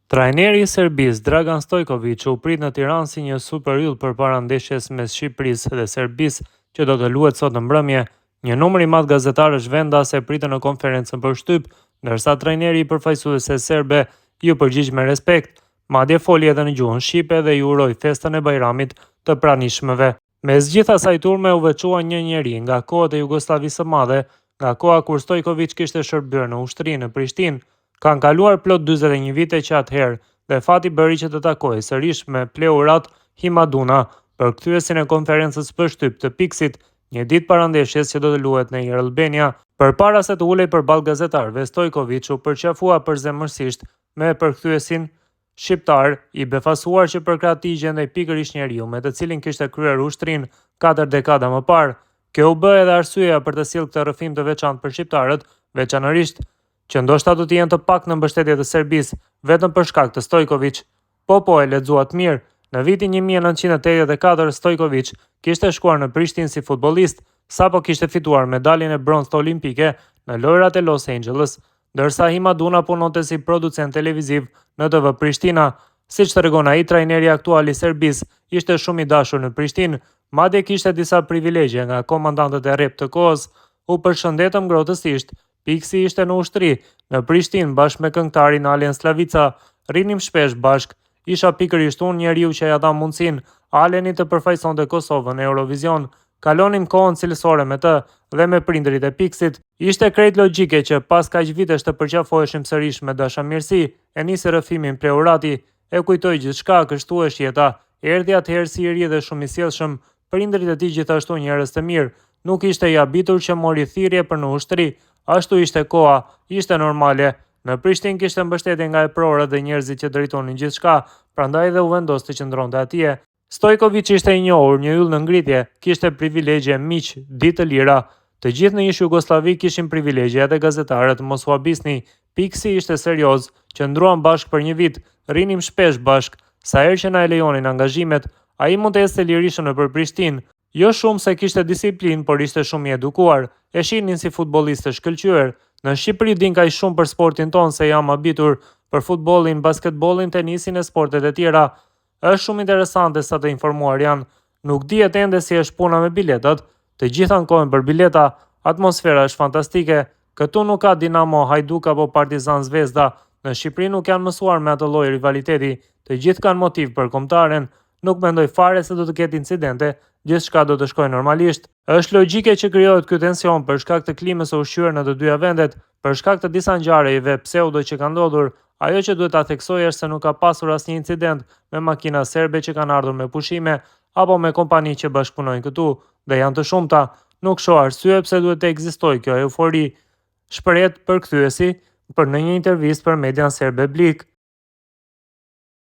Trajneri i Serbisë Dragan Stojković u prit në Tiranë si një super yll përpara ndeshjes mes Shqipërisë dhe Serbisë që do të luhet sot në mbrëmje. Një numër i madh gazetarësh vendas e pritën në konferencën për shtyp, ndërsa trajneri i përfaqësuesve serbe ju përgjigj me respekt, madje foli edhe në gjuhën shqipe dhe ju uroi festën e Bajramit të pranishmëve. Mes gjithë asaj turme u veçua një njeri nga kohët e Jugosllavisë së Madhe, nga koha kur Stojković kishte shërbyer në ushtri në Prishtinë. Kanë kaluar plot 41 vite që atëherë dhe fati bëri që të takojë sërish me Pleurat Himaduna, përkthyesin e konferencës për shtyp të Piksit, një ditë para ndeshjes që do të luhet në Albania. Përpara se të ulej përballë gazetarëve, Stojković u përqafua përzemërsisht me përkthyesin shqiptar, i befasuar që për krah tij gjendej pikërisht njeriu me të cilin kishte kryer ushtrinë 4 dekada më parë. Kjo u bë edhe arsyeja për të sjellë këtë rrëfim të veçantë për shqiptarët, veçanërisht që ndoshta do të jenë të pak në mbështetje të Serbisë vetëm për shkak të Stojković. Po e lexuat mirë. Në vitin 1984 Stojković kishte shkuar në Prishtinë si futbollist, sapo kishte fituar medaljen e bronzë olimpike në lojrat e Los Angeles, ndërsa Himaduna punonte si producent televiziv në TV Prishtina. Siç tregon ai, trajneri aktual i Serbisë ishte shumë i dashur në Prishtinë, madje kishte disa privilegje nga komandantët e rrep të kohës. U përshëndetëm ngrohtësisht. Piksi ishte në ushtri në Prishtinë bashkë me këngëtarin Alen Slavica, rinim shpesh bashkë. Isha pikërisht unë njeriu që ja dha mundësinë Alenit të përfaqësonte Kosovën në Eurovision. Kalonim kohën cilësore me të dhe me prindërit e Piksit. Ishte krejt logjike që pas kaq vitesh të përqafoheshim sërish me dashamirësi, e nisi rrëfimin Pleurati, e kujtoi gjithçka, kështu është jeta. Erdhi atëherë si i ri dhe shumë i sjellshëm, prindërit e tij gjithashtu njerëz të mirë. Nuk ishte i habitur që mori thirrje për në ushtri. Ashtu ishte koha, ishte normale. Në Prishtinë kishte mbështetje nga eprorët dhe njerëzit që drejtonin gjithçka, prandaj dhe u vendos të qëndronte atje. Stojković ishte i njohur, një yll në ngritje, kishte privilegje, miq, ditë të lira. Të gjithë në ish Jugosllavi kishin privilegje, edhe gazetarët, mos u habisni. Piksi ishte serioz, qëndruan bashkë për një vit, rinim shpesh bashkë. Sa herë që na e lejonin angazhimet, ai mund të ecte lirishëm nëpër Prishtinë. Jo shumë se kishte disiplinë, por ishte shumë i edukuar. E shihnin si futbollist të shkëlqyer. Në Shqipëri din kaq shumë për sportin ton se jam habitur për futbollin, basketbollin, tenisin e sportet e tjera. Është shumë interesante sa të informuar janë. Nuk dihet ende si është puna me biletat. Të gjithë ankohen për bileta. Atmosfera është fantastike. Këtu nuk ka Dinamo, Hajduk apo Partizan Zvezda. Në Shqipëri nuk janë mësuar me atë lloj rivaliteti. Të gjithë kanë motiv për kombëtaren. Nuk mendoj fare se do të ketë incidente. Gjithçka do të shkojë normalisht. Është logjike që krijohet ky tension për shkak të klimës së ushqyer në të dyja vendet, për shkak të disa ngjarjeve pseudo që kanë ndodhur. Ajo që duhet ta theksoj është se nuk ka pasur asnjë incident me makina serbe që kanë ardhur me pushime apo me kompani që bashkëpunojnë këtu dhe janë të shumta. Nuk shoh arsye pse duhet të ekzistojë kjo eufori, shpreh përkthyesi për në një intervistë për median serbe Blik.